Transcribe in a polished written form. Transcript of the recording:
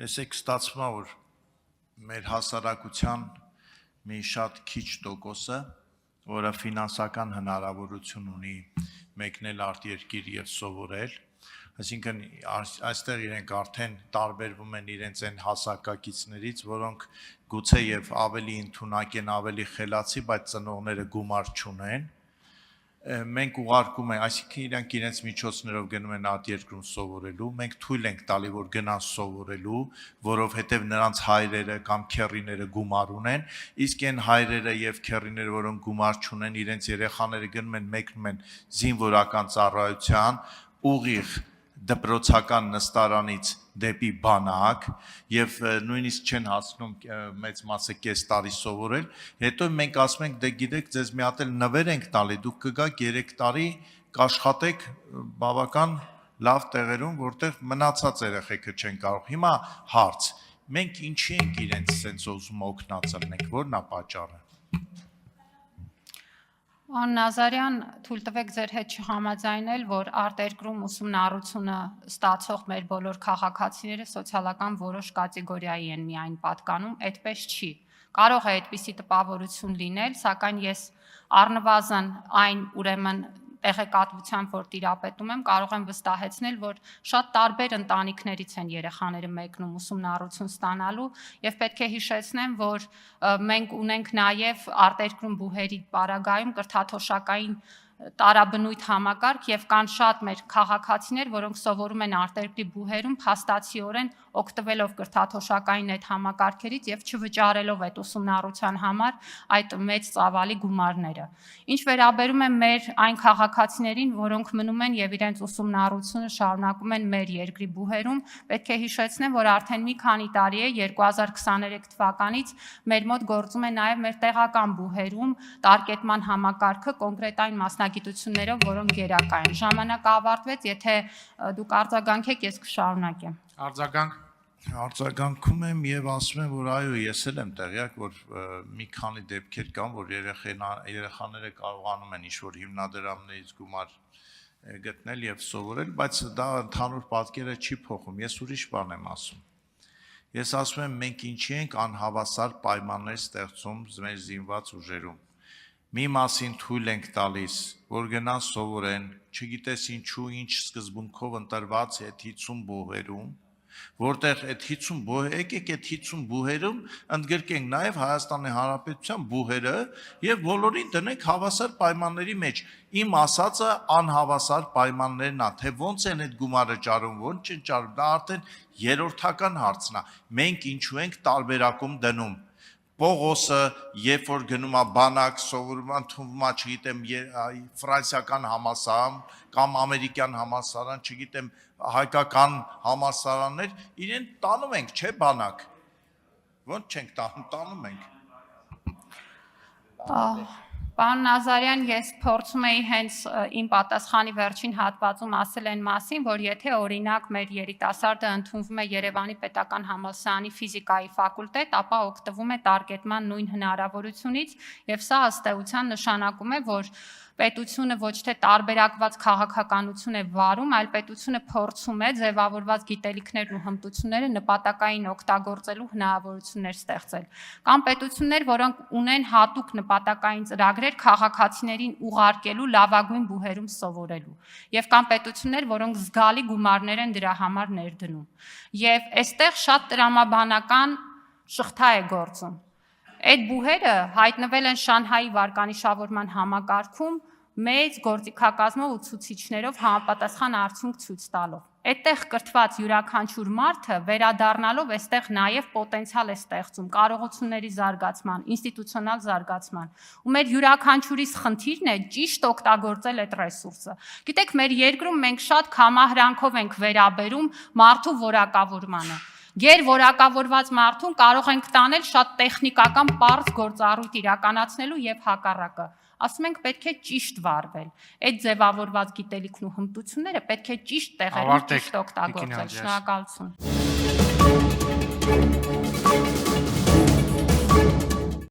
Տեսեք, ստացվում է, որ մեր հասարակության մի շատ քիչ տոկոսը, որը ֆինանսական հնարավորություն ունի մեկնել արտերկիր եւ սովորել, այսինքն այստեղ իրենք արդեն տարբերվում են իրենց այն հասակակիցներից, որոնք գուցե եւ ավելի ընդունակ են, ավելի խելացի, բայց ծնողները գումար չունեն, մենք ուղարկում ենք, այսինքն իրենք իրենց միջոցներով գնում են արտերկրում սովորելու, մենք թույլ ենք տալի, որ գնան սովորելու, որովհետև նրանց հայրերը կամ քեռիները գումար ունեն, իսկ այն հայրերը եւ քեռիները, որոնք գումար չունեն, իրենց երեխաները գնում են մեկնում են զինվորական ծառայության, ուղիղ դպրոցական նստարանից դեպի բանակ եւ նույնիսկ չեն հասնում մեծ մասը կես տարի սովորել, հետո մենք ասում ենք, դե գիտեք, ձեզ մի հատ էլ նվեր ենք տալի, դուք կգաք 3 տարի կաշխատեք բավական լավ տեղերում, որտեղ մնացած երեխեքը չեն կարող։ Հիմա հարց, մենք ինչի ենք իրենց sense ուզում օգնածել ենք, որն է պատճառը։ Պարոն Նազարյան, թույլ տվեք ձեր հետ չհամաձայնել, որ արտերկրում ուսումնառությունը ստացող մեր բոլոր քաղաքացիները սոցիալական որոշ կատեգորիայի են միայն պատկանում, այդպես չի։ Կարող է այդպիսի տպավորություն լինել, սակայն ես առնվազն այն ուրեմն տեղեկատվությամբ, որ տիրապետում եմ, կարող եմ վստահեցնել, որ շատ տարբեր ընտանիքներից են երեխաները մեկնում ուսումնառություն ստանալու եւ պետք է հիշեցնեմ, որ մենք ունենք նաեւ արտերկրում բուհերի պարագայում կրթաթոշակային տարաբնույթ համակարգ եւ կան շատ մեր քաղաքացիներ, որոնք սովորում են արտերկրի բուհերում փաստացիորեն օգտվելով կրթաթոշակային այդ համակարգերից եւ չվճարելով այդ ուսումնառության համար այդ մեծ ծավալի գումարները։ Ինչ վերաբերում է մեր այն քաղաքացիներին, որոնք մնում են եւ իրենց ուսումնառությունը շարունակում են մեր երկրի բուհերում, պետք է հիշեցնեմ, որ արդեն մի քանի տարի է 2023 թվականից մեր մոտ գործում է նաեւ մեր տեղական բուհերում տարկետման համակարգը կոնկրետ այն մասնագիտություններով, որոնք գերակա են։ Ժամանակ ավարտվեց, եթե դուք արձագանքեք, ես կշարունակեմ։ Արձագանքում եմ եւ ասում եմ, որ այո, ես էլ եմ տեղյակ, որ մի քանի դեպքեր կան, որ երեխաները կարողանում են ինչ-որ հիմնադրամներից գումար գտնել եւ սովորել, բայց դա ընդհանուր պատկերը չի փոխում։ Ես ուրիշ բան եմ ասում։ Ես ասում եմ, մենք ինչի ենք անհավասար պայմաններ ստեղծում մեր զինված ուժերում։ Մի մասին թույլ ենք տալիս, որ գնան սովորեն, չգիտես ինչու, ինչ սկզբունքով ընտրված է 50 բուհերում, որտեղ այդ 50 բուհերը, եկեք այդ 50 բուհերում ընդգրկենք նաև Հայաստանի Հանրապետության բուհերը եւ բոլորին դնենք հավասար պայմանների մեջ։ Իմ ասածը անհավասար պայմաններն է, թե ոնց են այդ գումարը ճարում, ոնց չեն ճարում, դա արդեն երրորդական հարցն է։ Մենք ինչու ենք տարբերակում դնում։ Պողոսը, երբ որ գնում է բանակ, սովորում է, ընդունվում է, չգիտեմ, ֆրանսիական համալսարան կամ ամերիկյան համալսարան, չգիտեմ, հայկական համալսարաններ, իրեն տանում ենք, չէ, բանակ։ Ոնց չենք տանում ենք։ Պարոն Նազարյան, ես փորձում էի հենց իմ պատասխանի վերջին հատվածում ասել այն մասին, որ եթե օրինակ մեր երիտասարդը ընդունվում է Երևանի Պետական համալսարանի ֆիզիկայի ֆակուլտետ, ապա օգտվում է տարկետման նույն հնարավորությունից եւ սա ըստ էության նշանակում է, որ պետությունը ոչ թե տարբերակված քաղաքականություն է վարում, այլ պետությունը փորձում է ձևավորված գիտելիքներն ու հմտությունները նպատակային օգտագործելու հնարավորություններ ստեղծել։ Կամ պետություններ, որոնք ունեն հատուկ նպատակային ծրագրեր քաղաքացիներին ուղարկելու լավագույն բուհերում սովորելու։ Եվ կան պետություններ, որոնք զգալի գումարներ են դրա համար ներդնում։ Եվ այստեղ շատ տրամաբանական շղթա է գործում։ Այդ բուհերը հայտնվել են Շանհայի վարկանիշավորման համակարգում մեծ գործիքակազմով ու ցուցիչներով համապատասխան արդյունք ցույց տալով։ Այդտեղ կրթված յուրաքանչյուր մարդը վերադառնալով այստեղ նաև պոտենցիալ է ստեղծում կարողությունների զարգացման, ինստիտուցիոնալ զարգացման։ Ու մեր յուրաքանչյուրիս խնդիրն է ճիշտ օգտագործել այդ ռեսուրսը։ Գիտեք, մեր երկրում մենք շատ կամահրանքով ենք վերաբերում մարդու որակավորմանը։ Գերորակավորված մարդուն կարող ենք տանել շատ տեխնիկական պարզ գործառույթ իրականացնելու եւ հակառակը։ Ասում ենք պետք է ճիշտ վարվել։ Այդ ձևավորված գիտելիքն ու հմտությունները պետք է ճիշտ տեղերում ճիշտ օգտագործել։ Շնորհակալություն։